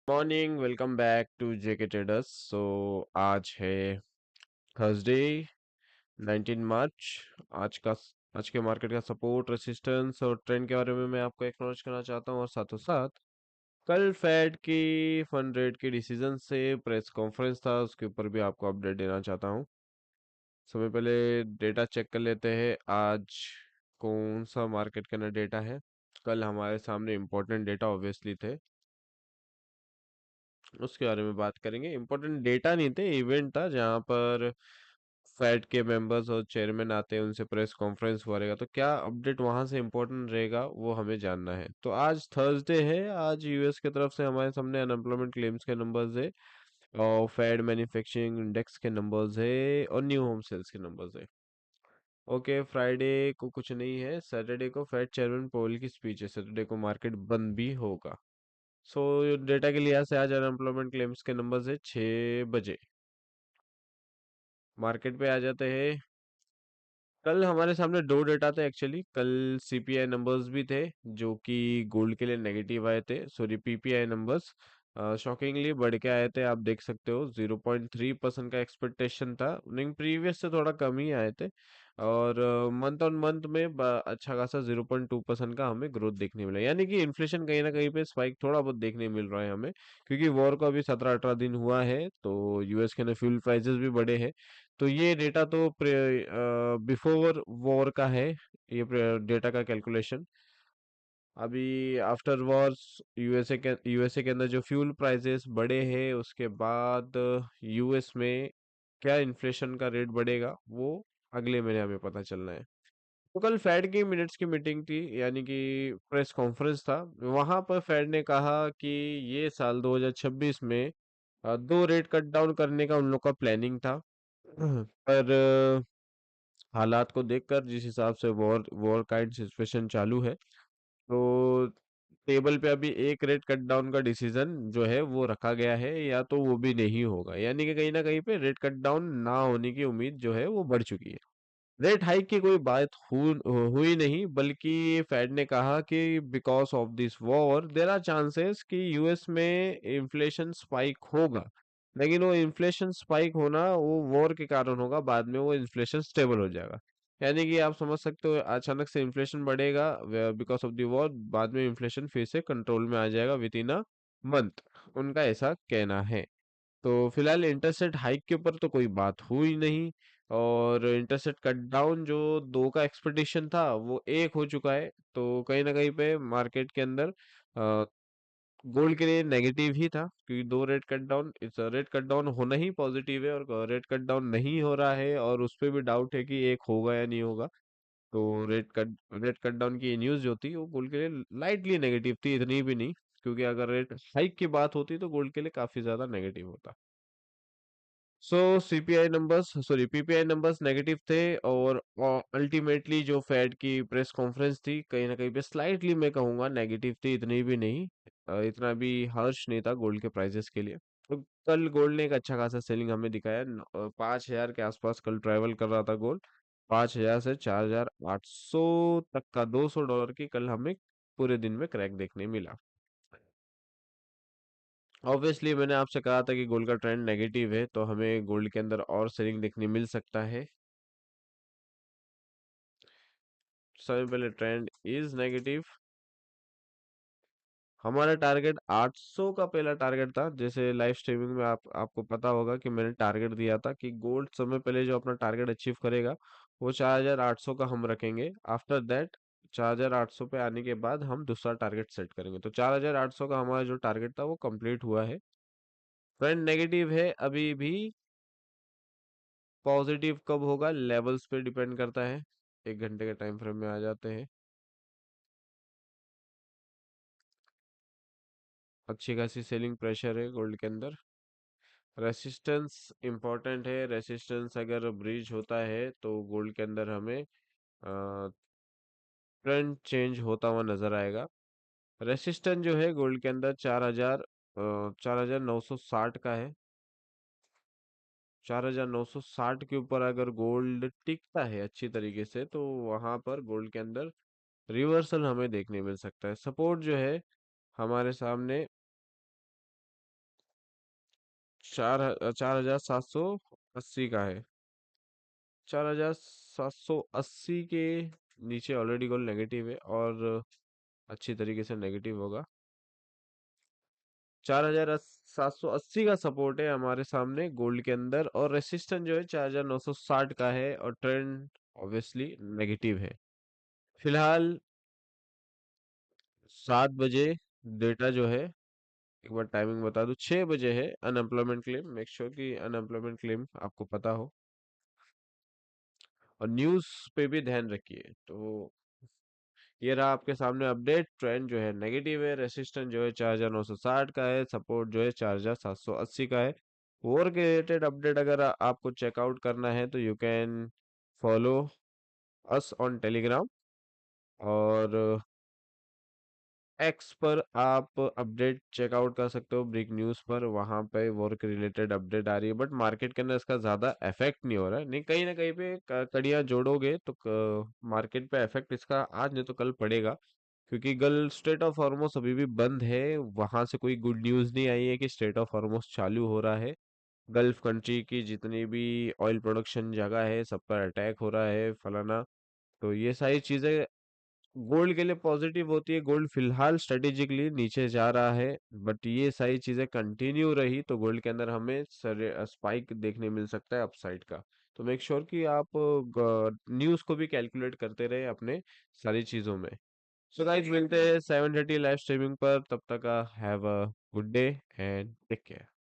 Morning, welcome back to JK traders. आज है Thursday 19 मार्च। आज के मार्केट का सपोर्ट, रेसिस्टेंस और ट्रेंड के बारे में मैं आपको एक्नॉलेज करना चाहता हूँ, और साथों साथ कल फेड की फंड रेट की डिसीजन से प्रेस कॉन्फ्रेंस था, उसके ऊपर भी आपको अपडेट देना चाहता हूँ। समय पहले डेटा चेक कर लेते हैं, आज कौन सा मार्केट के अंदर डेटा है। कल हमारे सामने इम्पोर्टेंट डेटा ऑब्वियसली थे, उसके बारे में बात करेंगे। इम्पोर्टेंट डेटा नहीं थे, इवेंट था जहाँ पर फेड के मेंबर्स और चेयरमैन आते हैं, उनसे प्रेस कॉन्फ्रेंस हुआ रहेगा। तो क्या अपडेट वहां से इम्पोर्टेंट रहेगा वो हमें जानना है। तो आज थर्सडे है, आज यूएस की तरफ से हमारे सामने अनएम्प्लॉयमेंट क्लेम्स के नंबर्स है, और फेड मैन्युफैक्चरिंग इंडेक्स के नंबर्स है, और न्यू होम सेल्स के नंबर्स है। ओके, फ्राइडे को कुछ नहीं है, सैटरडे को फेड चेयरमैन पोल की स्पीच है, सैटरडे को मार्केट बंद भी होगा। सो डेटा के लिहाज से आज अनएम्प्लॉयमेंट क्लेम्स के नंबर्स है 6 बजे। मार्केट पे आ जाते हैं। कल हमारे सामने दो डेटा थे एक्चुअली। कल सीपीआई नंबर्स भी थे जो कि गोल्ड के लिए नेगेटिव आए थे। सॉरी, पीपीआई नंबर्स शॉकिंगली बढ़ के आए थे, आप देख सकते हो। 0.3% का एक्सपेक्टेशन था, नहीं प्रीवियस से थोड़ा कम ही आए थे। और मंथ ऑन मंथ में अच्छा खासा 0.2% का हमें ग्रोथ देखने मिला, यानी कि इन्फ्लेशन कहीं ना कहीं पे स्पाइक थोड़ा बहुत देखने मिल रहा है हमें, क्योंकि वॉर को अभी 17-18 दिन हुआ है, तो यूएस के अंदर फ्यूल प्राइसेस भी बढ़े हैं। तो ये डेटा तो बिफोर वॉर का है, ये डेटा का कैलकुलेशन। अभी आफ्टर वॉर्स यूएसए के अंदर जो फ्यूल प्राइसेस बढ़े हैं, उसके बाद यूएस में क्या इन्फ्लेशन का रेट बढ़ेगा वो अगले महीने हमें पता चलना है। तो कल फेड की मिनट्स की मीटिंग थी, यानी कि प्रेस कॉन्फ्रेंस था। वहां पर फेड ने कहा कि ये साल 2026 में दो रेट कट डाउन करने का उन लोग का प्लानिंग था। पर हालात को देखकर, जिस हिसाब से वॉर वॉर काइंड सिचुएशन चालू है, तो टेबल पे अभी एक रेट कट डाउन का डिसीजन जो है वो रखा गया है, या तो वो भी नहीं होगा, यानी कि कहीं ना कहीं पे रेट कट डाउन ना होने की उम्मीद जो है वो बढ़ चुकी है। रेट हाइक की कोई बात हुई नहीं, बल्कि फेड ने कहा कि because of this war there are chances कि यूएस में इन्फ्लेशन स्पाइक होगा, लेकिन वो इन्फ्लेशन स्पाइक होना वो वॉर के कारण होगा, बाद में वो इन्फ्लेशन स्टेबल हो जाएगा। यानी कि आप समझ सकते हो, अचानक से इन्फ्लेशन बढ़ेगा बिकॉज ऑफ द वॉर, बाद में इन्फ्लेशन फिर से कंट्रोल में आ जाएगा विद इन अ मंथ, उनका ऐसा कहना है। तो फिलहाल इंटरेस्ट रेट हाइक के ऊपर तो कोई बात हुई नहीं, और इंटरेस्ट रेट कट डाउन जो दो का एक्सपेक्टेशन था वो एक हो चुका है। तो कहीं ना कहीं पे मार्केट के अंदर गोल्ड के लिए नेगेटिव ही था, क्योंकि दो रेट कट डाउन, इस रेट कट डाउन होना ही पॉजिटिव है, और रेट कट डाउन नहीं हो रहा है, और उस पे भी डाउट है कि एक होगा या नहीं होगा। तो रेट कट डाउन की न्यूज़ जो थी वो गोल्ड के लिए लाइटली नेगेटिव थी, इतनी भी नहीं, क्योंकि अगर रेट हाइक की बात होती तो गोल्ड के लिए काफी ज्यादा नेगेटिव होता। So CPI numbers, sorry, PPI numbers negative थे, और अल्टीमेटली जो फेड की प्रेस कॉन्फ्रेंस थी कहीं ना कहीं पे स्लाइटली मैं कहूँगा नेगेटिव थी, इतनी भी नहीं। इतना भी हर्ष नहीं था गोल्ड के प्राइसेस के लिए। तो कल गोल्ड ने एक अच्छा खासा सेलिंग हमें दिखाया। 5,000 के आसपास कल ट्रैवल कर रहा था गोल्ड। 5,000 से 4,800 तक का $200 की कल हमें पूरे दिन में क्रैक देखने मिला। ऑब्वियसली मैंने आपसे कहा था कि गोल्ड का ट्रेंड नेगेटिव है, तो हमें गोल्ड के अंदर और सेलिंग देखने मिल सकता है। समय पहले ट्रेंड इज नेगेटिव। हमारा टारगेट 800 का पहला टारगेट था, जैसे लाइव स्ट्रीमिंग में आपको पता होगा कि मैंने टारगेट दिया था कि गोल्ड समय पहले जो अपना टारगेट अचीव करेगा वो 4,800 का हम रखेंगे। आफ्टर दैट 4,800 पे आने के बाद हम दूसरा टारगेट सेट करेंगे। तो 4,800 का हमारा जो टारगेट था वो कंप्लीट हुआ है। ट्रेंड नेगेटिव है अभी भी। पॉजिटिव कब होगा, लेवल्स पे डिपेंड करता है। 1 घंटे के टाइम फ्रेम में आ जाते हैं। अच्छी खासी सेलिंग प्रेशर है गोल्ड के अंदर। रेसिस्टेंस इंपॉर्टेंट है, रेसिस्टेंस अगर ब्रीच होता है तो गोल्ड के अंदर हमें ट्रेंड चेंज होता हुआ नजर आएगा। रेसिस्टेंस जो है गोल्ड के अंदर 4,960 का है। 4,960 के ऊपर अगर गोल्ड टिकता है अच्छी तरीके से, तो वहां पर गोल्ड के अंदर रिवर्सल हमें देखने मिल सकता है। सपोर्ट जो है हमारे सामने चार हजार सात सौ अस्सी का है। 4780 के नीचे ऑलरेडी गोल्ड नेगेटिव है और अच्छी तरीके से नेगेटिव होगा। 4780 का सपोर्ट है हमारे सामने गोल्ड के अंदर, और रेसिस्टेंस जो है 4960 का है, और ट्रेंड ऑब्वियसली नेगेटिव है। फिलहाल 7 बजे डेटा जो है, एक बार टाइमिंग बता दूं, 6 बजे है अनएम्प्लॉयमेंट क्लेम। मेक श्योर कि अनएम्प्लॉयमेंट क्लेम आपको पता हो, और न्यूज़ पे भी ध्यान रखिए। तो ये रहा आपके सामने अपडेट। ट्रेंड जो है नेगेटिव है, रेसिस्टेंस जो है 4960 का है, सपोर्ट जो है 4780 का है। वॉर के रिलेटेड अपडेट अगर आपको चेकआउट करना है तो you can follow us on Telegram, और एक्स पर आप अपडेट चेकआउट कर सकते हो, ब्रेक न्यूज़ पर। वहां पे वॉर के रिलेटेड अपडेट आ रही है, बट मार्केट के अंदर इसका ज़्यादा इफेक्ट नहीं हो रहा है। नहीं, कहीं ना कहीं पे कड़ियाँ जोड़ोगे तो मार्केट पे इफेक्ट इसका आज नहीं तो कल पड़ेगा, क्योंकि गल स्ट्रेट ऑफ हॉर्मोस अभी भी बंद है। वहां से कोई गुड न्यूज़ नहीं आई है कि स्ट्रेट ऑफ हॉर्मोस चालू हो रहा है। गल्फ कंट्री की जितनी भी ऑयल प्रोडक्शन जगह है, सब पर अटैक हो रहा है फलाना। तो ये सारी चीजें गोल्ड के लिए पॉजिटिव होती है। गोल्ड फिलहाल स्ट्रेटेजिकली नीचे जा रहा है, बट ये सारी चीजें कंटिन्यू रही तो गोल्ड के अंदर हमें स्पाइक देखने मिल सकता है अपसाइड का। तो मेक श्योर कि आप न्यूज़ को भी कैलकुलेट करते रहे अपने सारी चीजों में। सो गाइस, मिलते हैं 7:30 लाइव स्ट्रीमिंग पर। तब तक have a good day and take care.